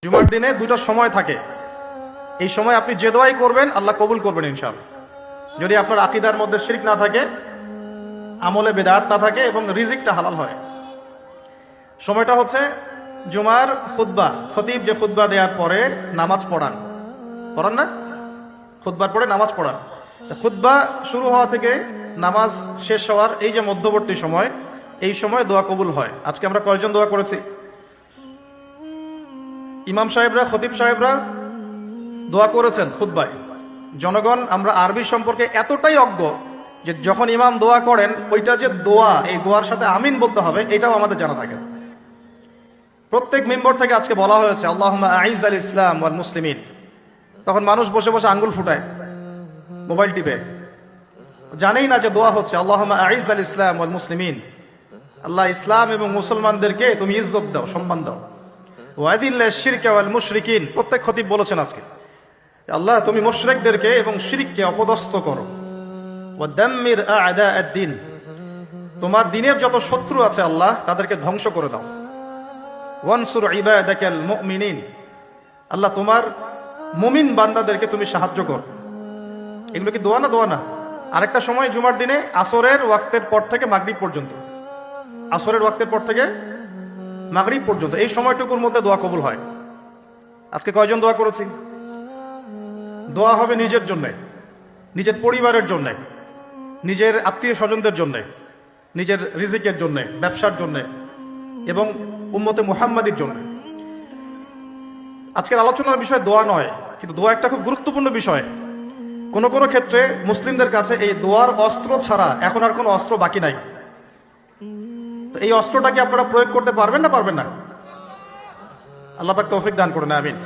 জুমার দিনে দুটো সময় থাকে। এই সময় আপনি যে দোয়াই করবেন আল্লাহ কবুল করবেন ইনশাআল্লাহ, যদি আপনার আকীদার মধ্যে শিরক না থাকে, আমলে বেদাত না থাকে এবং রিজিকটা হালাল হয়। সময়টা হচ্ছে জুমার খুতবা, খতিব যে খুতবা দেওয়ার পরে নামাজ পড়ান না, খুতবার পরে নামাজ পড়ান। খুতবা শুরু হওয়া থেকে নামাজ শেষ হওয়ার এই যে মধ্যবর্তী সময়, এই সময় দোয়া কবুল হয়। আজকে আমরা কয়জন দোয়া করেছি? ইমাম সাহেবরা, খতিব সাহেবরা দোয়া করেছেন খুতবায়। জনগণ আমরা আরবি সম্পর্কে এতটাই অজ্ঞ যে যখন ইমাম দোয়া করেন ওইটা যে দোয়া, এই দোয়ার সাথে আমিন বলতে হবে, এটাও আমাদের জানা থাকে। প্রত্যেক মিম্বর থেকে আজকে বলা হয়েছে আল্লাহুম্মা আইজ আল ইসলাম ওয়াল মুসলিমিন। তখন মানুষ বসে বসে আঙ্গুল ফুটায়, মোবাইল টিপে, জানেই না যে দোয়া হচ্ছে আল্লাহুম্মা আইজ আল ইসলাম ওয়াল মুসলিমিন। আল্লাহ ইসলাম এবং মুসলমানদেরকে তুমি ইজ্জত দাও, সম্মান দাও। ওয়াদিল্লাহ শিরক ওয়াল মুশরিকিন, প্রত্যেক খতিব বলেছেন আজকে আল্লাহ তুমি মুশরিকদেরকে এবং শিরককে অপদস্থ করো। ওয়াদাম্মির আ'দা আদ-দ্বীন, তোমার দ্বীনের যত শত্রু আছে আল্লাহ তাদেরকে ধ্বংস করে দাও। ওয়ানসুর ইবাদাকাল মুমিনিন, আল্লাহ তোমার মুমিন বান্দাদেরকে তুমি সাহায্য করো। এগুলো কি দোয়া না? দোয়া না। আরেকটা সময় জুমার দিনে আসরের ওয়াক্তের পর থেকে মাগরিব পর্যন্ত, আসরের ওয়াক্তের পর থেকে মাগরিব পর্যন্ত, এই সময়টুকুর মধ্যে দোয়া কবুল হয়। আজকে কয়জন দোয়া করেছি? দোয়া হবে নিজের জন্যে, নিজের পরিবারের জন্যে, নিজের আত্মীয় স্বজনদের জন্যে, নিজের রিজিকের জন্যে, ব্যবসার জন্যে এবং উম্মতে মুহাম্মাদির জন্য। আজকের আলোচনার বিষয় দোয়া নয়, কিন্তু দোয়া একটা খুব গুরুত্বপূর্ণ বিষয়। কোন কোন ক্ষেত্রে মুসলিমদের কাছে এই দোয়ার অস্ত্র ছাড়া এখন আর কোনো অস্ত্র বাকি নাই। তো এই অস্ত্রটাকে আপনারা প্রয়োগ করতে পারবেন না? পারবেন না? আল্লাহ পাক তৌফিক দান করুন, আমিন।